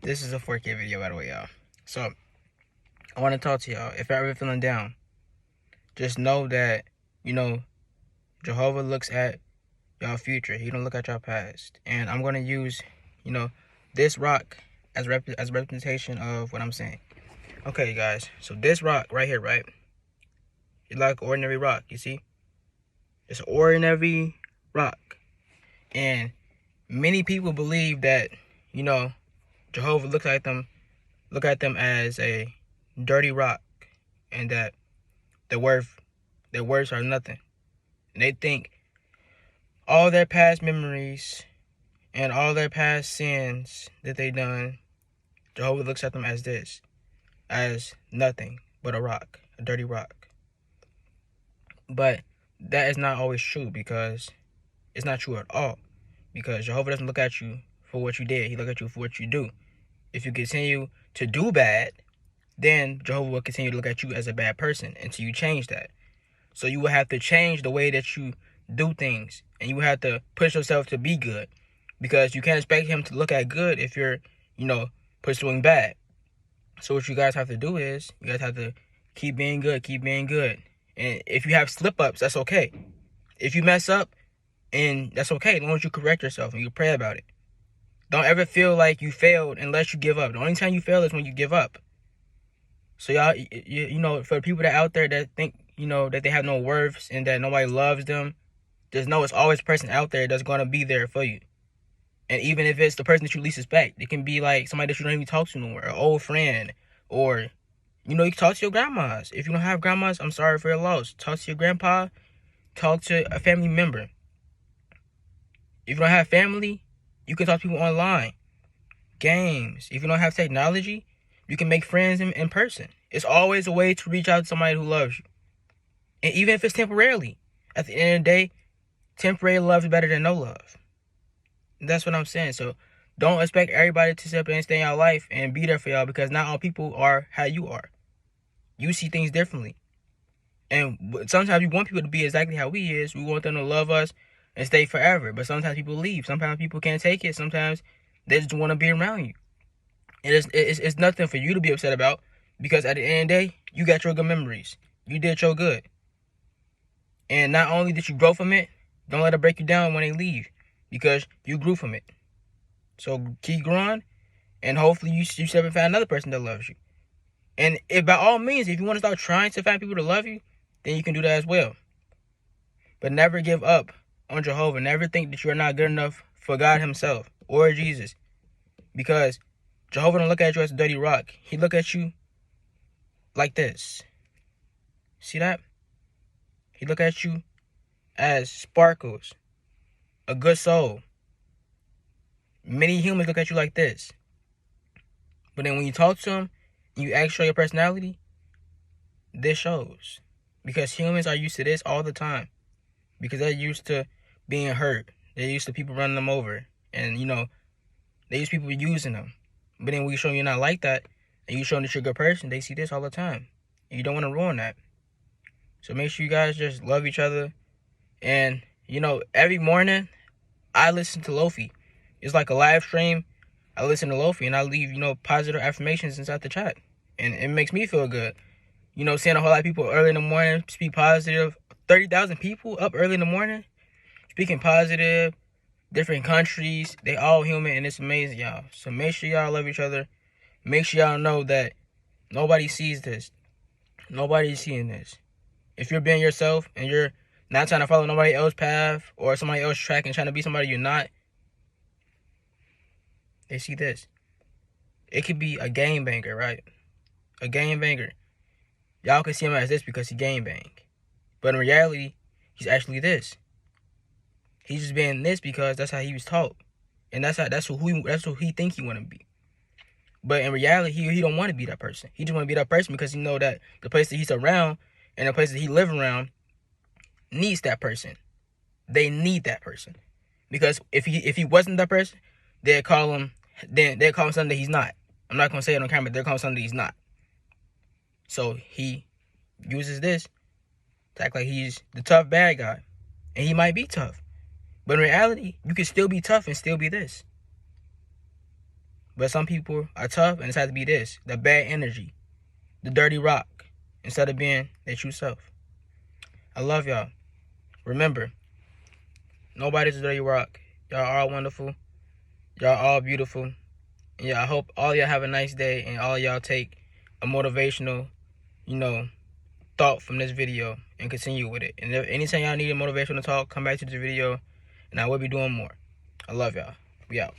This is a 4K video, by the way, y'all. So, I want to talk to y'all. If you're ever feeling down, just know that, Jehovah looks at y'all future. He don't look at y'all past. And I'm going to use, this rock as a representation of what I'm saying. Okay, guys. So, this rock right here, right? It's like ordinary rock, you see? It's an ordinary rock. And many people believe that, Jehovah looks at them as a dirty rock, and that their words are nothing. And they think all their past memories and all their past sins that they done, Jehovah looks at them as this, as nothing but a rock, a dirty rock. But that is not always true, because it's not true at all. Because Jehovah doesn't look at you for what you did. He looks at you for what you do. If you continue to do bad, then Jehovah will continue to look at you as a bad person until you change that. So you will have to change the way that you do things, and you will have to push yourself to be good, because you can't expect him to look at good if you're, pursuing bad. So what you guys have to do is, you guys have to keep being good. And if you have slip-ups, that's okay. If you mess up, and that's okay, as long as you correct yourself and you pray about it. Don't ever feel like you failed unless you give up. The only time you fail is when you give up. So y'all, for the people that out there that think, that they have no worth and that nobody loves them, just know it's always a person out there that's going to be there for you. And even if it's the person that you least suspect, it can be like somebody that you don't even talk to no more, an old friend, or, you can talk to your grandmas. If you don't have grandmas, I'm sorry for your loss. Talk to your grandpa, talk to a family member. If you don't have family, you can talk to people online. Games. If you don't have technology, you can make friends in person. It's always a way to reach out to somebody who loves you. And even if it's temporarily, at the end of the day, temporary love is better than no love. And that's what I'm saying. So don't expect everybody to step in and stay in your life and be there for y'all, because not all people are how you are. You see things differently. And sometimes we want people to be exactly how we is. We want them to love us and stay forever. But sometimes people leave. Sometimes people can't take it. Sometimes they just want to be around you. It's nothing for you to be upset about, because at the end of the day, you got your good memories. You did your good. And not only did you grow from it, don't let it break you down when they leave, because you grew from it. So keep growing, and hopefully you step and find another person that loves you. And if by all means, if you want to start trying to find people to love you, then you can do that as well. But never give up on Jehovah. Never think that you're not good enough for God himself or Jesus, because Jehovah don't look at you as a dirty rock. He look at you like this. See that? He look at you as sparkles, a good soul. Many humans look at you like this. But then when you talk to them, you actually show your personality, this shows. Because humans are used to this all the time. Because they're used to being hurt. They're used to people running them over. And, they used people using them. But then when you show you're not like that, and you show that you're a good person, they see this all the time. And you don't want to ruin that. So make sure you guys just love each other. And, every morning, I listen to Lofi. It's like a live stream. I listen to Lofi, and I leave, positive affirmations inside the chat. And it makes me feel good. Seeing a whole lot of people early in the morning speak positive. 30,000 people up early in the morning speaking positive. Different countries. They all human, and it's amazing, y'all. So make sure y'all love each other. Make sure y'all know that nobody sees this. Nobody's seeing this. If you're being yourself and you're not trying to follow nobody else's path or somebody else's track and trying to be somebody you're not, they see this. It could be a game banger, right? A game banger. Y'all can see him as this because he game bang. But in reality, he's actually this. He's just being this because that's how he was taught. And that's who he think he want to be. But in reality, he don't want to be that person. He just want to be that person because he know that the place that he's around and the place that he live around needs that person. They need that person. Because if he wasn't that person, they'd call him something that he's not. I'm not gonna say it on camera, they'll call him something that he's not. So he uses this to act like he's the tough bad guy. And he might be tough. But in reality, you can still be tough and still be this. But some people are tough and it's had to be this, the bad energy, the dirty rock, instead of being their true self. I love y'all. Remember, nobody's a dirty rock. Y'all are all wonderful. Y'all all beautiful. And yeah, I hope all y'all have a nice day and all y'all take a motivational, thought from this video and continue with it. And if anytime y'all need a motivational talk, come back to this video and I will be doing more. I love y'all. We out.